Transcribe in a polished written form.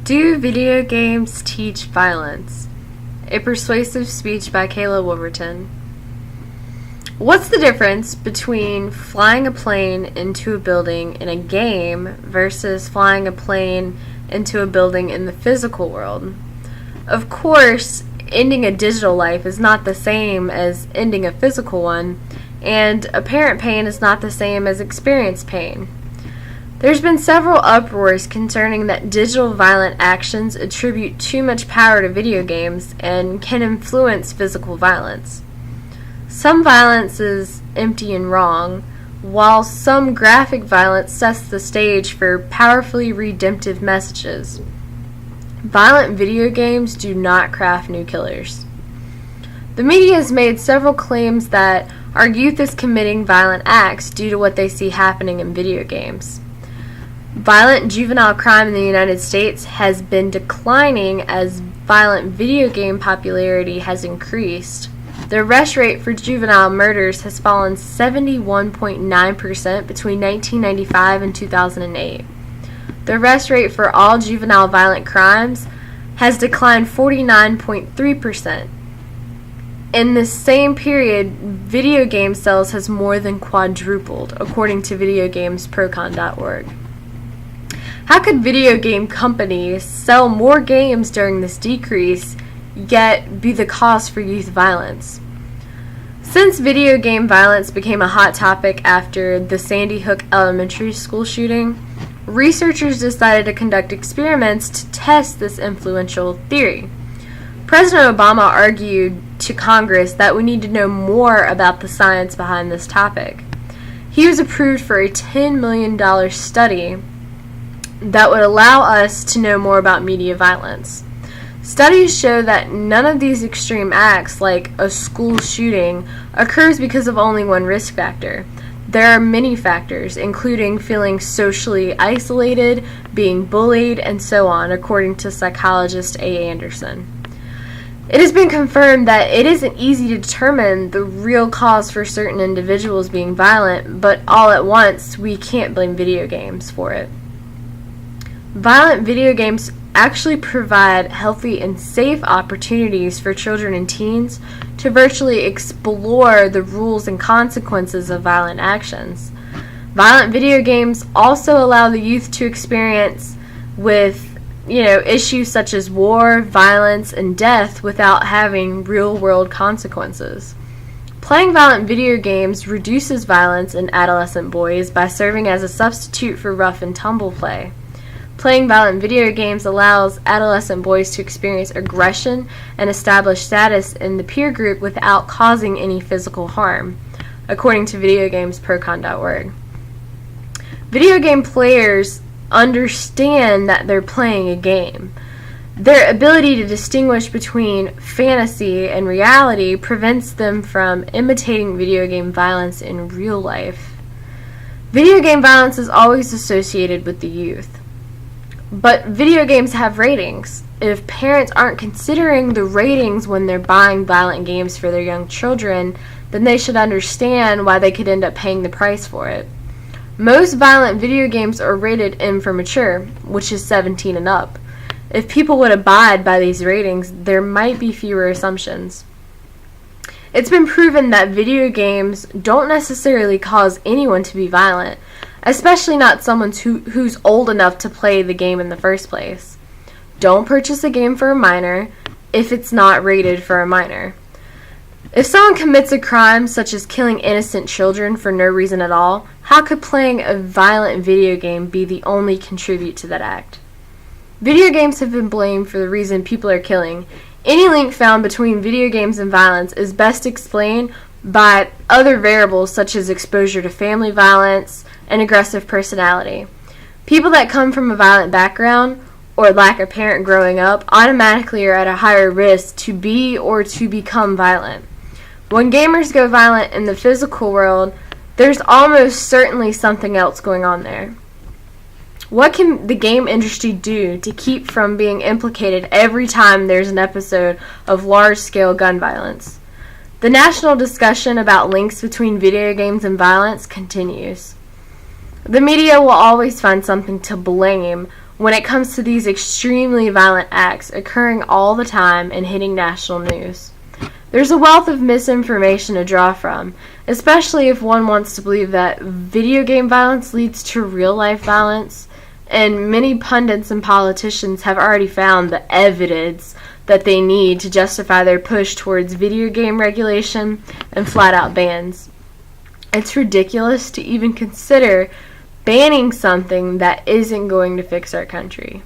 Do video games teach violence? A Persuasive speech by Kayla Wolverton. What's the difference between flying a plane into a building in a game versus flying a plane into a building in the physical world? Of course, ending a digital life is not the same as ending a physical one, and apparent pain is not the same as experienced pain. There's been several uproars concerning that digital violent actions attribute too much power to video games and can influence physical violence. Some violence is empty and wrong, while some graphic violence sets the stage for powerfully redemptive messages. Violent video games do not craft new killers. The media has made several claims that our youth is committing violent acts due to what they see happening in video games. Violent juvenile crime in the United States has been declining as violent video game popularity has increased. The arrest rate for juvenile murders has fallen 71.9% between 1995 and 2008. The arrest rate for all juvenile violent crimes has declined 49.3%. In the same period, video game sales has more than quadrupled, according to videogamesprocon.org. How could video game companies sell more games during this decrease, yet be the cause for youth violence? Since video game violence became a hot topic after the Sandy Hook Elementary School shooting, researchers decided to conduct experiments to test this influential theory. President Obama argued to Congress that we need to know more about the science behind this topic. He was approved for a $10 million study that would allow us to know more about media violence. Studies show that none of these extreme acts, like a school shooting, occurs because of only one risk factor. There are many factors, including feeling socially isolated, being bullied, and so on, according to psychologist A. Anderson. It has been confirmed that it isn't easy to determine the real cause for certain individuals being violent, but all at once, we can't blame video games for it. Violent video games actually provide healthy and safe opportunities for children and teens to virtually explore the rules and consequences of violent actions. Violent video games also allow the youth to experience with, issues such as war, violence, and death without having real-world consequences. Playing violent video games reduces violence in adolescent boys by serving as a substitute for rough and tumble play. Playing violent video games allows adolescent boys to experience aggression and establish status in the peer group without causing any physical harm, according to videogamesprocon.org. Video game players understand that they're playing a game. Their ability to distinguish between fantasy and reality prevents them from imitating video game violence in real life. Video game violence is always associated with the youth. But video games have ratings. If parents aren't considering the ratings when they're buying violent games for their young children, then they should understand why they could end up paying the price for it. Most violent video games are rated M for mature, which is 17 and up. If people would abide by these ratings, there might be fewer assumptions. It's been proven that video games don't necessarily cause anyone to be violent, especially not someone who's old enough to play the game in the first place. Don't purchase a game for a minor if it's not rated for a minor. If someone commits a crime such as killing innocent children for no reason at all, how could playing a violent video game be the only contribute to that act? Video games have been blamed for the reason people are killing. Any link found between video games and violence is best explained by other variables such as exposure to family violence and aggressive personality. People that come from a violent background or lack a parent growing up automatically are at a higher risk to be or to become violent. When gamers go violent in the physical world, there's almost certainly something else going on there. What can the game industry do to keep from being implicated every time there's an episode of large-scale gun violence? The national discussion about links between video games and violence continues. The media will always find something to blame when it comes to these extremely violent acts occurring all the time and hitting national news. There's a wealth of misinformation to draw from, especially if one wants to believe that video game violence leads to real-life violence, and many pundits and politicians have already found the evidence that they need to justify their push towards video game regulation and flat-out bans. It's ridiculous to even consider banning something that isn't going to fix our country.